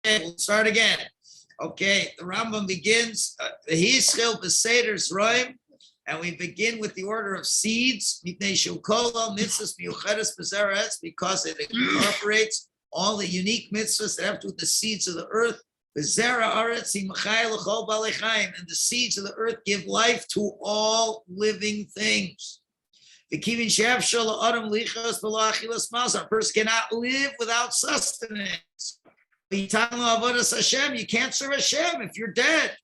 we'll start again. Okay, the Rambam begins, V'hischil b'seder zroim, and we begin with the order of seeds, Mipnei shukolo mitzvahs miyucheres b'zeretz, because it incorporates all the unique mitzvahs that have to do with the seeds of the earth. B'zera aretz imachai l'chol balei chayim, and the seeds of the earth give life to all living things. A person cannot live without sustenance. You can't serve Hashem if you're dead.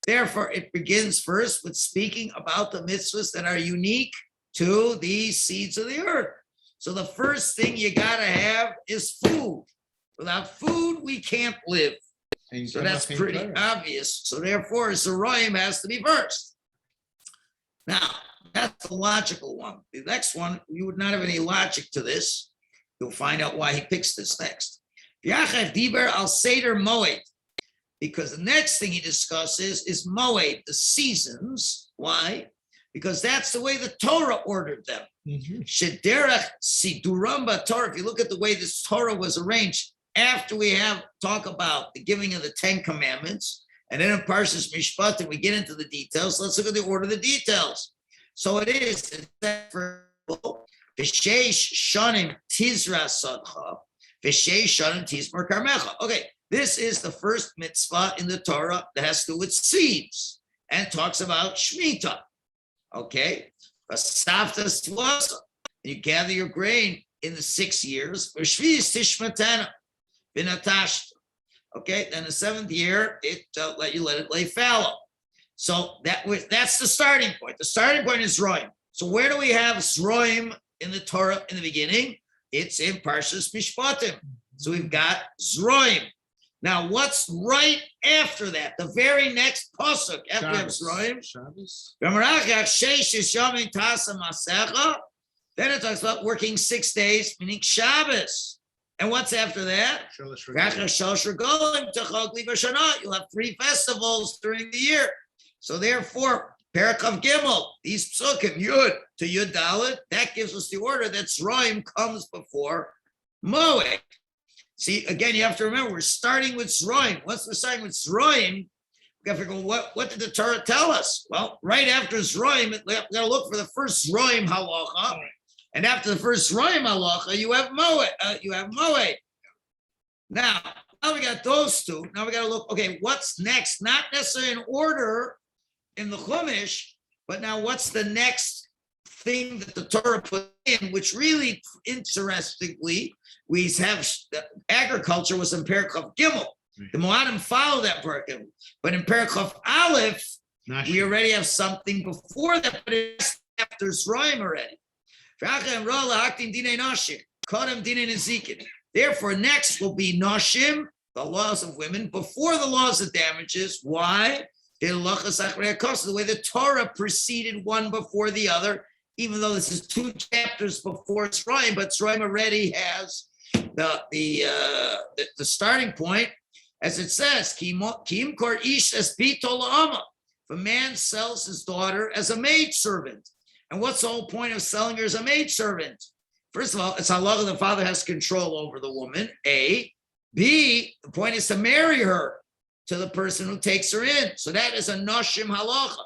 Therefore, it begins first with speaking about the mitzvahs that are unique to these seeds of the earth. So the first thing you got to have is food. Without food, we can't live. So that's pretty obvious. So therefore, Zeroim has to be first. Now, that's the logical one. The next one, you would not have any logic to this. You'll find out why he picks this next. Diber al Seder Moed. Because the next thing he discusses is Moed, the seasons. Why? Because that's the way the Torah ordered them. Shederach Siduramba Torah. If you look at the way this Torah was arranged, after we talk about the giving of the 10 commandments, and then in Parshas Mishpatim, we get into the details. Let's look at the order of the details. So it is, for V'sheish shanim tizra sadcha, V'sheish shanim tizmar karmecha. Okay, this is the first mitzvah in the Torah that has to do with seeds and talks about Shemitah. Okay, V'saftas tvasa, you gather your grain in the 6 years. V'shviz tishmatana. Okay, then the 7th year, let it lay fallow. So that's the starting point. The starting point is Zroim. So where do we have Zroim in the Torah in the beginning? It's in Parshas Mishpatim. So we've got Zroim. Now, what's right after that? The very next pasuk after we have Zroim. Then it talks about working 6 days, meaning Shabbos. And what's after that? You'll have 3 festivals during the year. So therefore, Perek of Gimel, these psukim, Yud to Yud Dalet, that gives us the order that Zroim comes before Moed. See, again, you have to remember, we're starting with Zroim. Once we're starting with Zroim, we got to figure out what did the Torah tell us? Well, right after Zroim, we got to look for the first Zroim halacha. And after the first Zroim halacha, you have Moed. Now we got those two. Now we got to look, okay, what's next? Not necessarily in order in the Chumash, but now what's the next thing that the Torah put in, which really, interestingly, we have agriculture was in Perek of Gimel. The Moadim follow that Perek. But in Perek of Aleph, we already have something before that, but it's after Zroim already. Therefore, next will be Nashim, the laws of women, before the laws of damages. Why? The way the Torah preceded one before the other, even though this is 2 chapters before Tzrayim, but Tzrayim already has the starting point, as it says, Kim kor ish es bito la'ama. If a man sells his daughter as a maidservant. And what's the whole point of selling her as a maidservant? First of all, it's halacha the father has control over the woman, A. B, the point is to marry her to the person who takes her in. So that is a nashim halacha.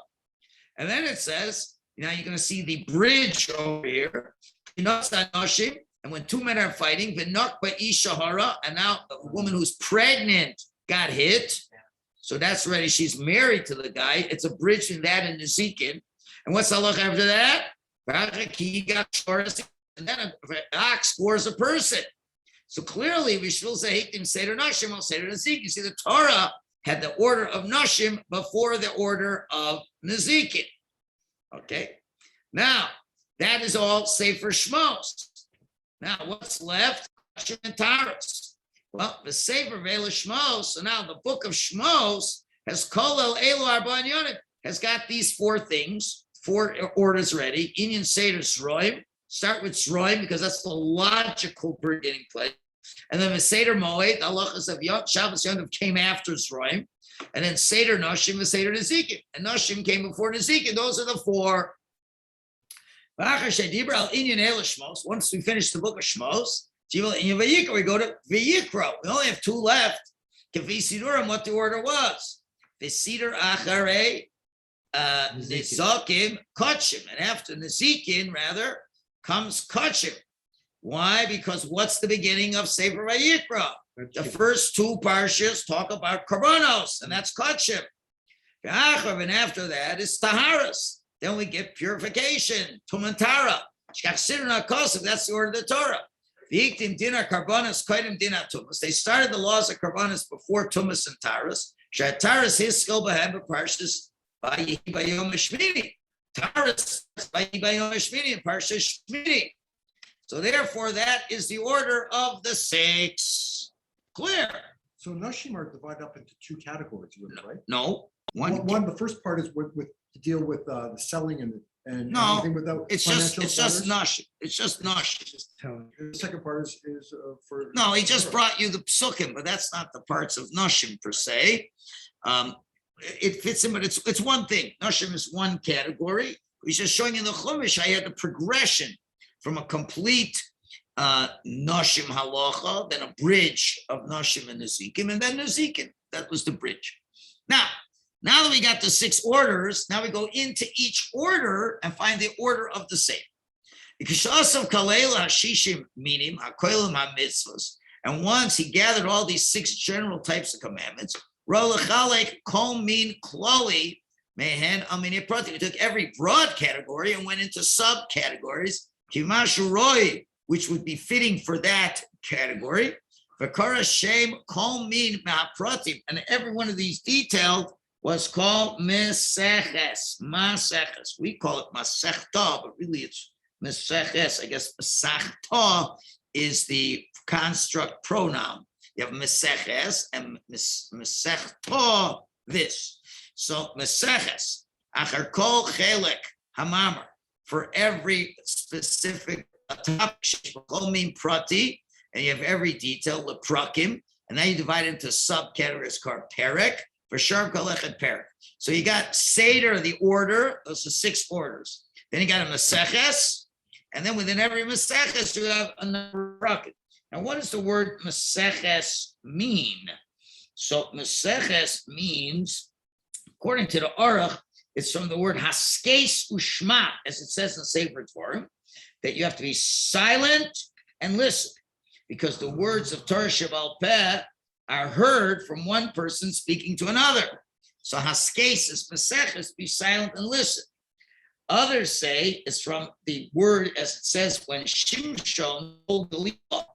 And then it says, now you're going to see the bridge over here. Nashim, and when 2 men are fighting, v'nakba ishahara, and now a woman who's pregnant got hit. So that's already, she's married to the guy. It's a bridge between that and Nezikin. And what's the halacha after that? And then an ox scores a person. So clearly, we should say, Seder Nashim, I'll Seder Nezikin. You see, the Torah had the order of Nashim before the order of Nezikin. Okay. Now, that is all Sefer Shmos. Now, what's left? Nashim and Taras. Well, the Sefer Vela Shmos, so now the book of Shmos has Kolel Elu Arba Yonim, has got these 4 things. 4 orders ready. Inyan Seder Zroim. Start with Zroim because that's the logical beginning place. And then the Seder Moed, halachas of Shabbos Yom Tov came after Zroim. And then Seder Nashim, the Seder Nezikin. And Nashim came before Nezikin. Those are the 4. Once we finish the book of Shmos, we go to Vayikra. We only have two left. What the order was. V'sidur acharei nizakim kachim. And after nizikin, rather, comes kachim. Why? Because what's the beginning of Sefer Vayikra? The first two parshas talk about karbanos, and that's kachim. And after that is taharas. Then we get purification, tumantara. That's the order of the Torah. They started the laws of karbanos before tumas and taras. Taras his skill behind the parshas by Yom Shmini. Taras by Yom Shmini and parshas Shmini. So therefore, that is the order of the six. Clear. So Nashim are divided up into two categories, right? No. One. The first part is with to deal with the selling and no, anything without it's just Nashim. It's just Nashim. The second part is for. No, he just brought you the psukim, but that's not the parts of Nashim per se. It fits in, but it's one thing. Nashim is one category. He's just showing in the Chumash I had the progression from a complete Nashim halacha, then a bridge of Nashim and Nezikim, and then Nezikim. That was the bridge. Now that we got the six orders, now we go into each order and find the order of the same. And once he gathered all these six general types of commandments, he took every broad category and went into subcategories, which would be fitting for that category. And every one of these detailed was called Meseches. We call it Masechta, but really it's Meseches. I guess Masechta is the construct pronoun. You have Meseches and Masechta, this. So Meseches, Achar Kol Chelek Hamamar, for every specific topic, Kol Min Prati, and you have every detail, Leprakim, and now you divide it into subcategories called Perek. For sharp kalechet perik. So you got Seder, the order, those are six orders. Then you got a Maseches, and then within every Maseches, you have another bracket. Now, what does the word Maseches mean? So Maseches means, according to the Aruch, it's from the word Haskes Ushma, as it says in Sefer Torah, that you have to be silent and listen, because the words of Torah Shebal Peh are heard from one person speaking to another. So Haskes is Maseches, be silent and listen. Others say it's from the word, as it says, when Shimshon told Delilah,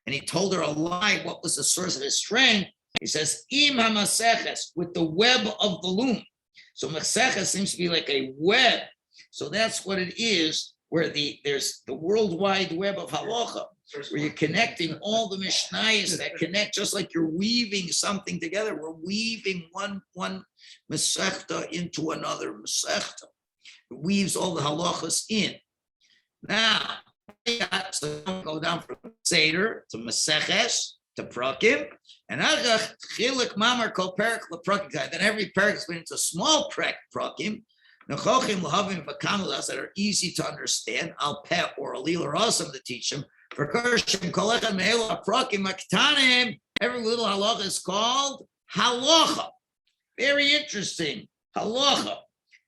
and he told her a lie, what was the source of his strength? He says, Im HaMaseches, with the web of the loom. So Maseches seems to be like a web. So that's what it is, where there's the worldwide web of halacha, where you're connecting all the mishnayos that connect, just like you're weaving something together. We're weaving one masechta into another masechta. It weaves all the halachas in. Now, so go down from Seder to Maseches to Prakim, and Chilik Mamar Kol Perek LePrakim. Then every perek is made into small prakim. Nechochim Lahavim Vakamalas that are easy to understand. Al Peh orally or awesome to teach them. For Kershim Kolechem Me'ela Prakim Maktanim. Every little halacha is called halacha. Very interesting. Halacha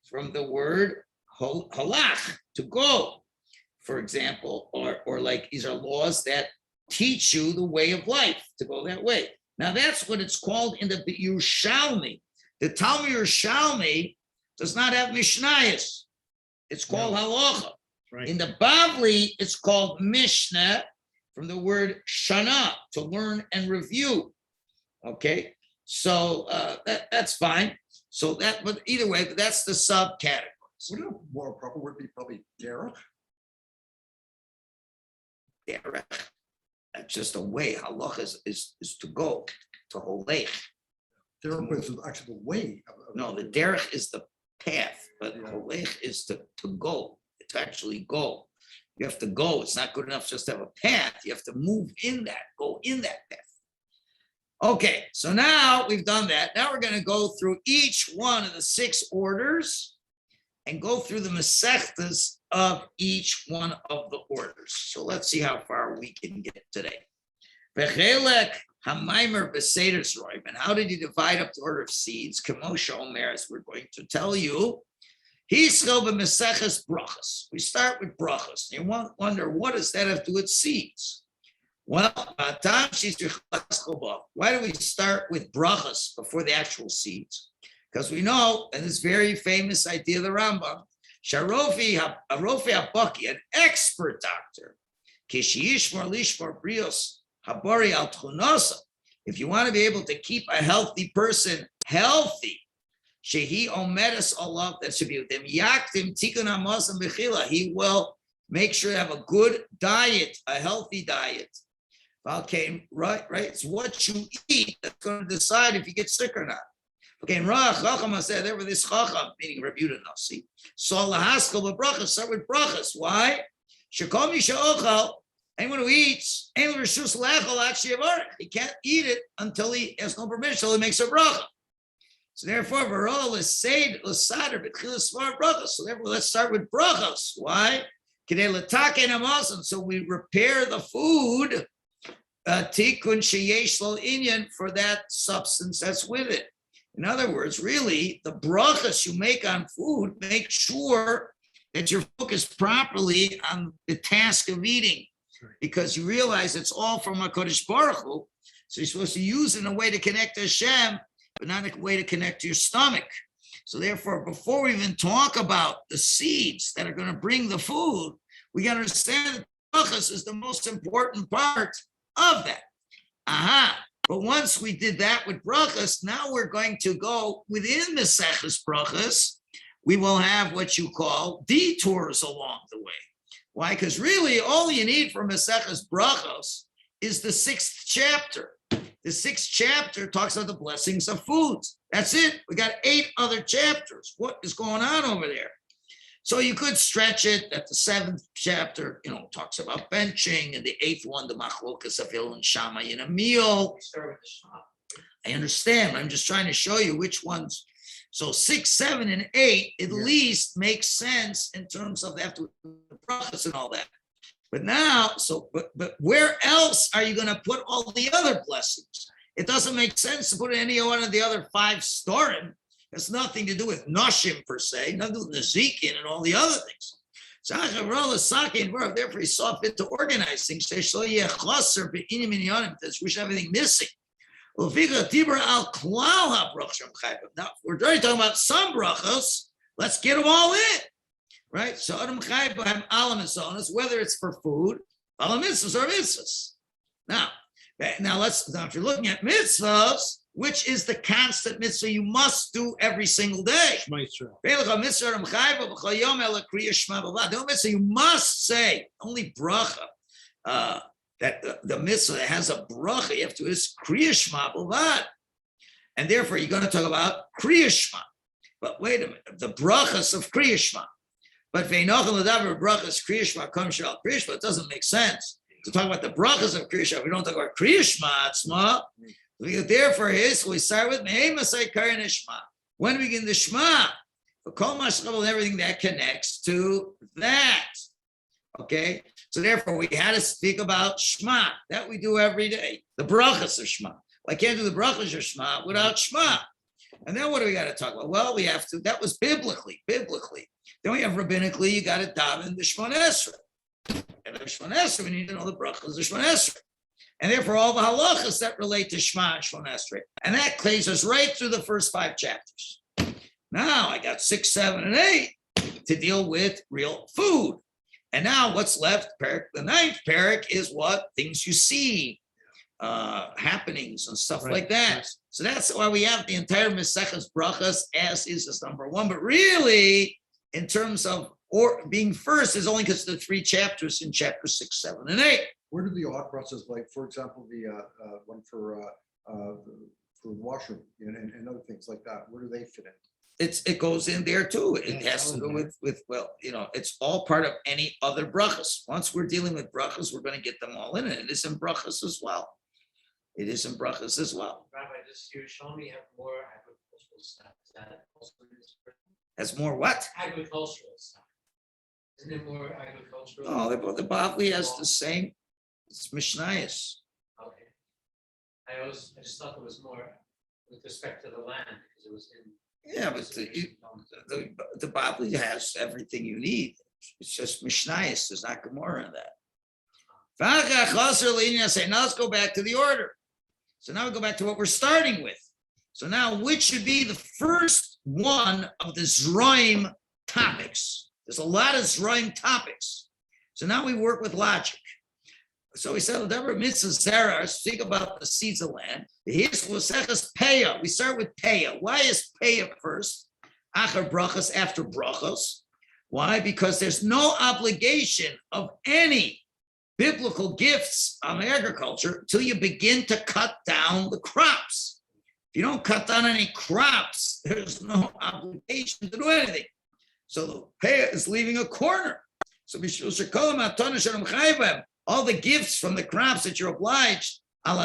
from the word halach, to go, for example, or like these are laws that teach you the way of life, to go that way. Now that's what it's called in the Yerushalmi. The Talmud Yerushalmi does not have mishnayos. It's called halacha. Right. In the Bavli, it's called Mishne, from the word shana, to learn and review. Okay, so that's fine. So that, but either way, but that's the subcategories. Wouldn't a more proper word be probably derech? Derech. That's just a way. Halacha is to go, to holech. Derech is actually the way. No, the derech is the path, but holech is to go, to actually go. You have to go. It's not good enough just to have a path. You have to move in that, go in that path. Okay, so now we've done that. Now we're going to go through each one of the 6 orders and go through the Masechtas of each one of the orders. So let's see how far we can get today. V'chelek hamaimer b'seder roim. And how did he divide up the order of seeds? Kemosha Omer, as we're going to tell you. Hischel b'meseches brachas. We start with brachas. You wonder, what does that have to do with seeds? Well, why do we start with brachas before the actual seeds? Because we know, and this very famous idea of the Rambam, Sharofi Habaki, an expert doctor, Kishishmor Lishmor Brios Habari al Tchunosa. If you want to be able to keep a healthy person healthy, Shehi Omedes Allah, that should be with him. Yaktim Tikkun Hamazon Bechila. He will make sure to have a good diet, a healthy diet. Okay, right. It's what you eat that's going to decide if you get sick or not. Okay, and Ra Chacham said there with this Chacham, meaning Rabbi Nasi. So lahaskel with brachas, start with brachas. Why? Shekom yishaochal. Anyone who eats, he can't eat it until he has no permission, until he makes a bracha. So therefore, so therefore, let's start with brachas. Why? So we repair the food, tikkun sheyesh lo inyan, for that substance that's with it. In other words, really, the brachas you make on food, make sure that you're focused properly on the task of eating, because you realize it's all from HaKadosh Baruch Hu. So you're supposed to use it in a way to connect to Hashem, but not a way to connect to your stomach. So therefore, before we even talk about the seeds that are going to bring the food, we got to understand that brachas is the most important part of that. But once we did that with brachas, now we're going to go within Maseches brachas. We will have what you call detours along the way. Why? Because really all you need for Maseches brachas is the 6th chapter. The 6th chapter talks about the blessings of foods. That's it. We got 8 other chapters. What is going on over there? So you could stretch it at the 7th chapter, talks about benching, and the 8th one, the machlokas of Il and Shammai in a meal. I understand. I'm just trying to show you which ones. So 6, 7, and 8 at least makes sense in terms of after the brachas and all that. But now, but where else are you going to put all the other blessings? It doesn't make sense to put any one of the other 5 storim. It's nothing to do with Noshim per se, nothing to do with Nezikin and all the other things. So therefore he saw fit to organize things. We should have everything missing. Now, we're already talking about some brachos. Let's get them all in. Right? So Adam Chayv have alam and so on, whether it's for food, alam mitzvahs or mitzvahs. Now if you're looking at mitzvahs, which is the constant mitzvah you must do every single day. The mitzvah you must say, only bracha, that the mitzvah that has a bracha, you have to is Kriya Shema B'lvad. And therefore you're going to talk about Kriya Shema. But wait a minute, the brachas of Kriya Shema. But ve'inochel l'davar brachas Kriya Shema comes shal Kriya Shema. It doesn't make sense to talk about the brachas of Kriya Shema. We don't talk about Kriya Shema Atzma. Therefore, we start with when we begin the Shema, and everything that connects to that. Okay, so therefore we had to speak about Shema that we do every day. The brachas of Shema. I can't do the brachas of Shema without Shema. And then what do we got to talk about? Well, we have to. That was biblically. Then we have rabbinically. You got to daven the Shemona Esrei. And the Shemona Esrei, we need to know the brachas of Shemona Esrei. And therefore, all the halachas that relate to Shema and Shemona Esrei. And that plays us right through the first 5 chapters. Now I got 6, 7, and 8 to deal with real food. And now what's left? The 9th parak is what? Things you see, happenings and stuff like that. So that's why we have the entire Maseches Brachas as number 1. But really, in terms of being first, is only because of the 3 chapters in chapter 6, 7, and 8. Where do the odd process, like for example, the one for the washroom and other things like that, where do they fit in? It goes in there too. It has to go with it's all part of any other brachas. Once we're dealing with brachas, we're going to get them all in, and it is in brachas as well. Rabbi, just you show me have more agricultural stuff. Is that also in this? Has more what? Agricultural stuff. Isn't it more agricultural? Oh, the Bavli has the same. It's Mishnayos. Okay. I just thought there was more with respect to the land because it was in. Yeah, but the Bavli has everything you need. It's just Mishnayos. There's not Gemara in that. Now let's go back to the order. So now we go back to what we're starting with. So now, which should be the first one of the Zroim topics? There's a lot of Zroim topics. So now we work with logic. So we said, think about the seeds of land. Here's Peah. We start with Peah. Why is Peah first? Achar brachos, after brachos. Why? Because there's no obligation of any biblical gifts on agriculture until you begin to cut down the crops. If you don't cut down any crops, there's no obligation to do anything. So the Peah is leaving a corner. So all the gifts from the crops that you're obliged, you're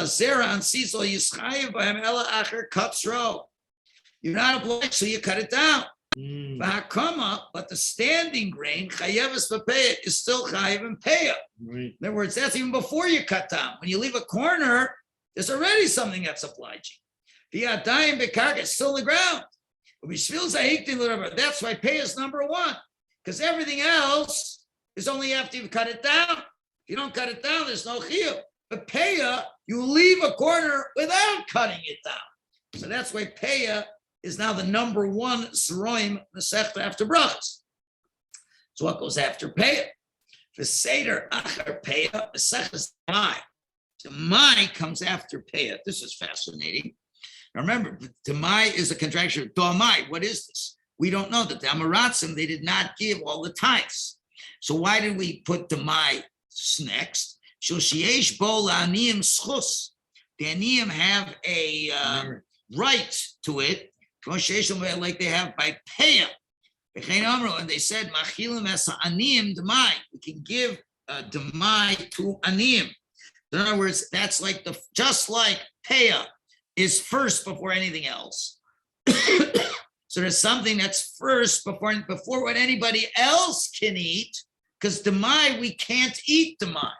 not obliged, so you cut it down. But the standing grain, is still chayev and peah. In other words, that's even before you cut down. When you leave a corner, there's already something that's obliging. It's still in the ground. That's why peah is number one, because everything else is only after you've cut it down. If you don't cut it down, there's no chiyuv. But peah, you leave a corner without cutting it down. So that's why peah is now the number one Zroim Masechta after brachos. So what goes after peah? The Seder achar peah, Masechta Demai. Demai comes after peah. This is fascinating. Now remember, Demai is a contraction of Domai. What is this? We don't know. That the Amaratzim, they did not give all the tithes. So why did we put Demai next? Shoshiesh bo la'aniyim schus. The aniyim have a right to it, like they have by peah. And they said, "Machilim es aniyim demai." We can give demai to aniyim. In other words, that's like just like peah is first before anything else. So there's something that's first before what anybody else can eat, because demai we can't eat demai,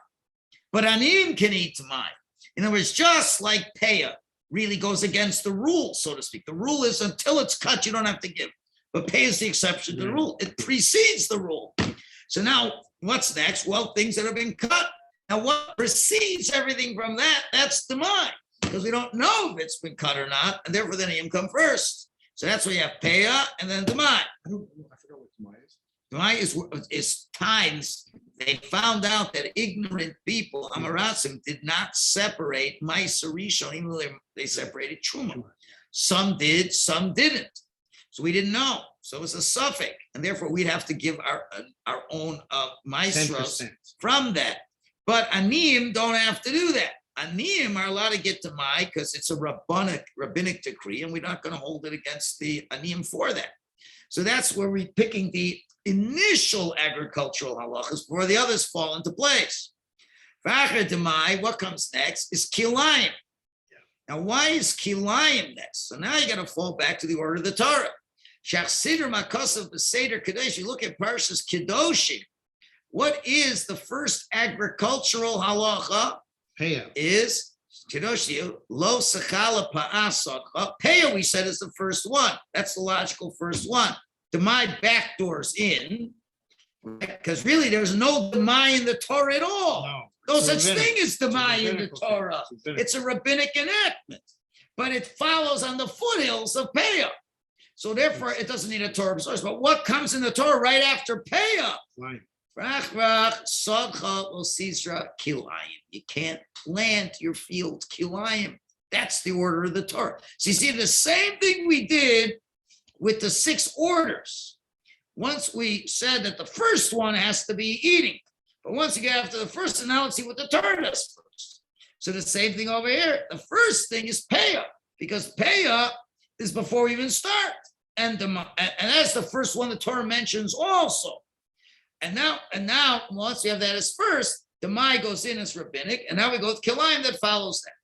but aniyim can eat demai. In other words, just like peah really goes against the rule, so to speak. The rule is until it's cut, you don't have to give. But peah is the exception to the rule. It precedes the rule. So now what's next? Well, things that have been cut. Now what precedes everything from that, that's demai, because we don't know if it's been cut or not, and therefore the niyim come first. So that's why you have peah and then demai. I forgot what Demai is. Demai is times they found out that ignorant people, Amaratzim, did not separate Ma'aser Rishon, even though they separated Truma. Some did, some didn't. So we didn't know. So it was a suffix, and therefore we'd have to give our own Ma'aser from that. But Aniyim don't have to do that. Aniyim are allowed to get to Mai because it's a rabbinic decree, and we're not going to hold it against the Aniyim for that. So that's where we're picking the initial agricultural halachas before the others fall into place. V'achar demai, what comes next is kilayim. Now, why is kilayim next? So now you got to fall back to the order of the Torah. Shach sidr makasav b'seder kadosh. You look at Parshas Kedoshim. What is the first agricultural halacha? Peah. Is Kedoshim lo sechala pa'asach. Peah, we said, is the first one. That's the logical first one. Demai backdoors in, because really there's no demai in the Torah at all. No such thing as demai in the Torah. It's a rabbinic enactment, but it follows on the foothills of Peah. So therefore, it doesn't need a Torah source. But what comes in the Torah right after Peah? You can't plant your field kilayim. That's the order of the Torah. So you see, the same thing we did with the 6 orders. Once we said that the first one has to be eating, but once you get after the first, now let's see what the Torah does first. So the same thing over here. The first thing is peah, because peah is before we even start, and that's the first one the Torah mentions also. And now once we have that as first, the Mai goes in as rabbinic, and now we go with kilayim that follows that.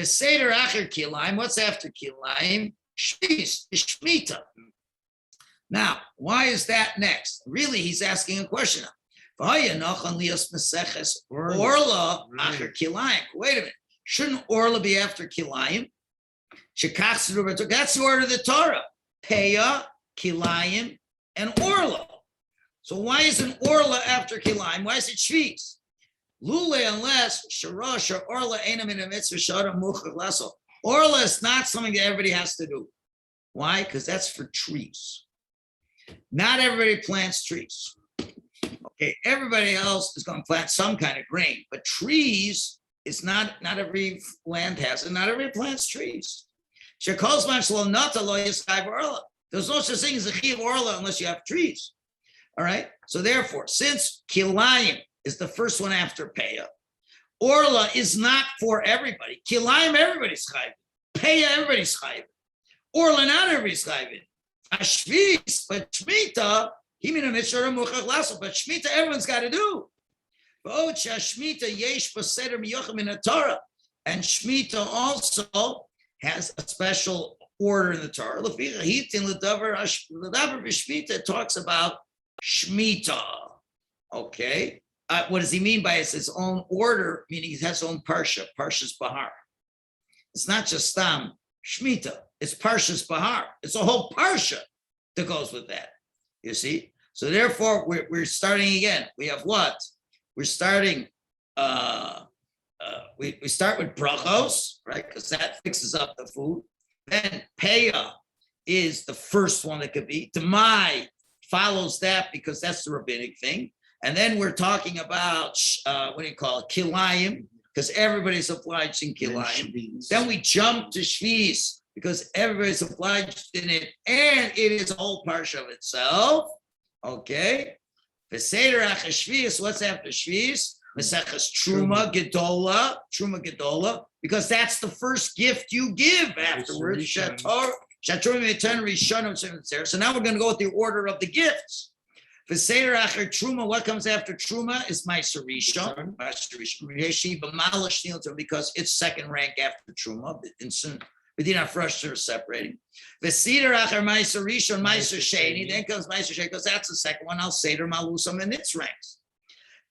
V'seder acher kilayim. What's after kilayim? Shmis, Shemitah. Now, why is that next? Really, he's asking a question. Orla after Kilayim. Wait a minute. Shouldn't Orla be after Kilayim? That's the order of the Torah. Peah, Kilayim, and Orla. So why isn't Orla after Kilayim? Why is it Shvis? Lule, unless Sharash or Orla ain't in a mitzvah shara muchach lasso. Orla is not something that everybody has to do. Why? Because that's for trees. Not everybody plants trees. Okay, everybody else is going to plant some kind of grain, but trees is not every land has it. Not everybody plants trees. There's no such thing as a chi of Orla unless you have trees. All right. So therefore, since Kilayim is the first one after Peah, Orla is not for everybody. Kilayim, everybody's chayv. Peah, everybody's chayv. Orla, not everybody's chayv. Ashvis, but Shemitah, but Shemitah, everyone's got to do. And Shemitah also has a special order in the Torah. It talks about Shemitah. Okay. What does he mean by it's his own order? Meaning he has his own parsha, Parshas Bahar. It's not just Stam Shemitah. It's Parshas Bahar. It's a whole parsha that goes with that. You see? So therefore, we're starting again. We have what? We're starting, we start with brachos, right? Because that fixes up the food. Then Peah is the first one that could be. Demai follows that because that's the rabbinic thing. And then we're talking about, Kilayim, because everybody's obliged in Kilayim. Then we jump to Shvis because everybody's obliged in it. And it is a whole parsha of itself. Okay. V'seder achar Shvis, what's after Shvis? Maseches Truma Gedola, because that's the first gift you give afterwards. So now we're going to go with the order of the gifts. V'seder achar Truma, what comes after Truma is Meiser Rishon, because it's second rank after Truma. Medina Frush are separating. V'seder achar Meiser Rishon, Meiser Sheni, then comes Meiser Sheni, because that's the second one. Al Seder Malusam and its ranks.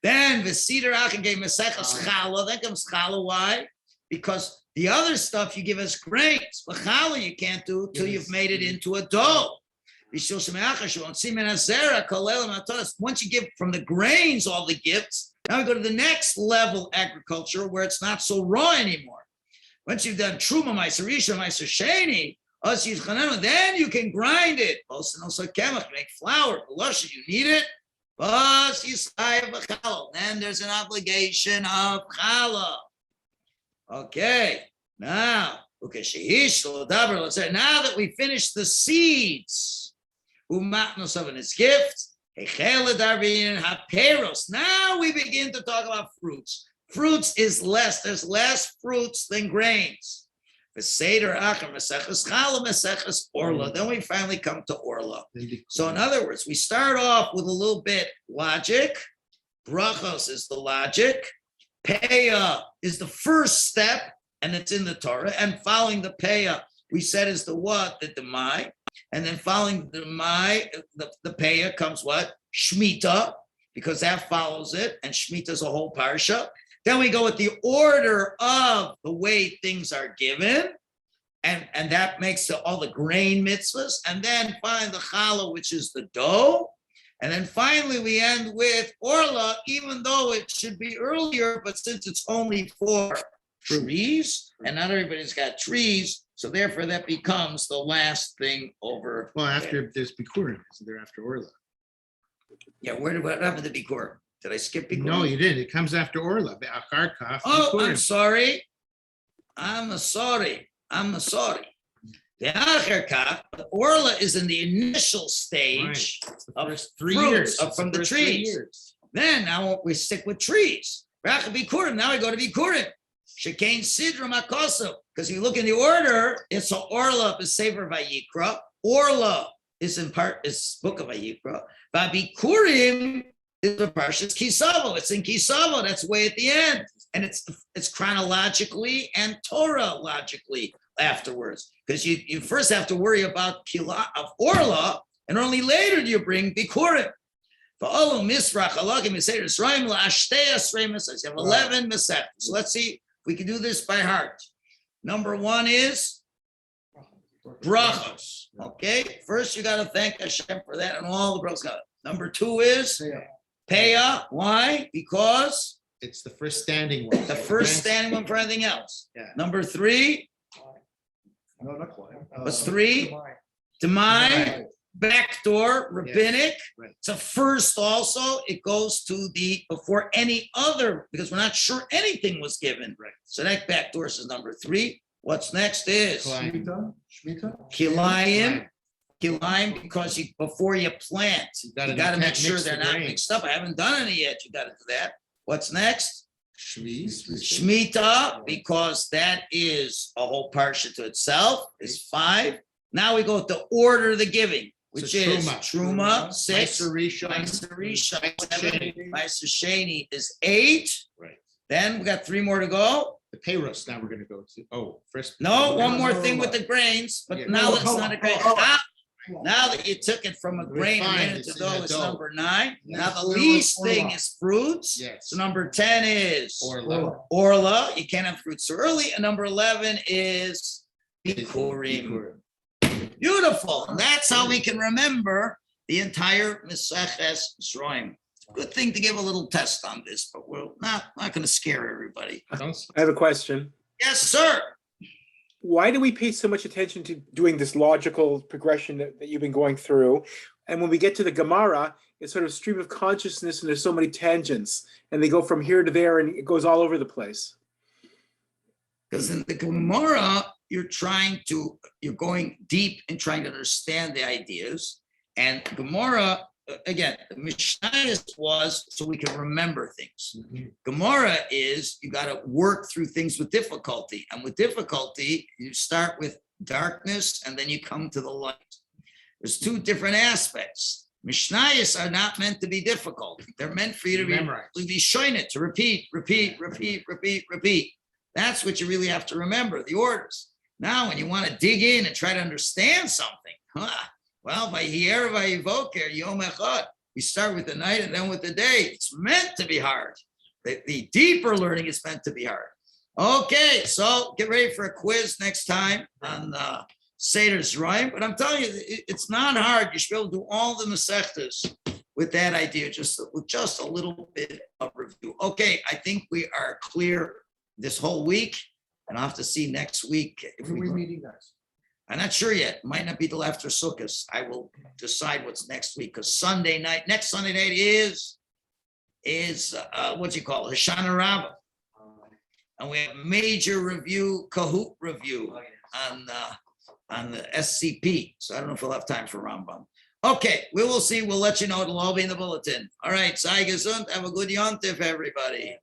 Then V'seder achar gave Maseches Challah, then comes Challah. Why? Because the other stuff you give as grains, but Challah you can't do till you've made it into a dough. Once you give from the grains all the gifts, now we go to the next level agriculture where it's not so raw anymore. Once you've done Truma, Meiser Rishon, Meiser Sheni, then you can grind it. Also make flour. You need it. Then there's an obligation of challah. Okay. Now that we finished the seeds, umatnos of its gift, now we begin to talk about fruits. Fruits is less. There's less fruits than grains. Then we finally come to Orla. So in other words, we start off with a little bit logic. Brachos is the logic. Peah is the first step, and it's in the Torah. And following the Peah, we said is the what? The Demai. And then following the Demai, the Peah comes what? Shemitah, because that follows it. And Shemitah is a whole parsha. Then we go with the order of the way things are given. And that makes all the grain mitzvahs. And then find the challah, which is the dough. And then finally we end with Orla, even though it should be earlier, but since it's only for trees, and not everybody's got trees, so therefore that becomes the last thing over. Well, after there's Bikurim, so they're after Orla. Yeah, what happened to Bikurim? Did I skip Bikurim? No, you didn't. It comes after Orla. Oh, I'm sorry. The Acharkach, Orla is in the initial stage of first 3 fruits years from the trees. Then now we stick with trees. Bikurim. Now we go to Bikurim. Shekain Sidra Makosav. Because you look in the order, it's a Orla B'Sefer Vayikra. Orla is in part is book of Vayikra. Bikurim is the Parshas Kisavo. It's in Kisavo. That's way at the end, and it's chronologically and Torah logically afterwards. Because you first have to worry about Orla, and only later do you bring bikurim. For all misrach halachim Seder Yisrael la'ashtei asrei mesechtos. You have 11 mesechtos. So let's see if we can do this by heart. Number one is brachos. Okay, first you got to thank Hashem for that, and all the brachos got it. Number two is peah. Why? Because It's the first standing one. the first standing one for anything else. Yeah. Number three No, not quite. was three. Demai, backdoor, rabbinic. Right. So first also, it goes to the before any other, because we're not sure anything was given. Right. So that backdoor is number three. What's next is Klein. Shemitah? kilayim. Kilayim, because you before you plant, You you gotta got to make mix sure the they're not grains. mixed up. I haven't done any yet. You got to do that. What's next? Shviz. Shemitah, because that is a whole parsha to itself, is 5. Now we go to order the giving, which So is Truma. Truma, 6. Meiser Rishon. Meiser Rishon, Meiser 7. Sheni. Meiser Sheni is 8. Right. Then we got 3 more to go. The payros now we're gonna go to. Oh, first. No, one more thing with the grains, but Yeah. now it's not a grain. Now that you took it from a grain and Refined, made it to it's in dough, the it's dough. number 9. Now the Yes. least thing is fruits. Yes. So number 10 is Orla. Orla. You can't have fruits so early. And number 11 is Bikurim. Beautiful. And that's how we can remember the entire Meseches Zroim. Good thing to give a little test on this, but we're not going to scare everybody. Don't I have a question. Yes, sir. Why do we pay so much attention to doing this logical progression that you've been going through? And when we get to the Gemara, it's sort of stream of consciousness and there's so many tangents and they go from here to there and it goes all over the place. Because in the Gemara, you're going deep and trying to understand the ideas. And Gemara, again, the Mishne was so we can remember things. Gemara is you got to work through things with difficulty. And with difficulty, you start with darkness and then you come to the light. There's 2 different aspects. Mishnayos are not meant to be difficult. They're meant for you to be showing it, to repeat. That's what you really have to remember, the orders. Now, when you want to dig in and try to understand something, well, Vayiher Vayivoker Yom Echad. We start with the night and then with the day. It's meant to be hard. The deeper learning is meant to be hard. Okay, so get ready for a quiz next time on Seder Yisrael. But I'm telling you, it's not hard. You should be able to do all the Masechtas with that idea, with just a little bit of review. Okay, I think we are clear this whole week, and I'll have to see next week. When are we meeting next? I'm not sure yet. Might not be till after Sukkot. I will decide what's next week, because next Sunday night is what you call it, Hoshana Rabbah. And we have major review, Kahoot review on the SCP. So I don't know if we'll have time for Rambam. Okay, we will see. We'll let you know. It'll all be in the bulletin. All right, sei gesund. Have a good yontif, everybody.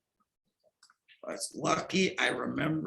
It's lucky I remembered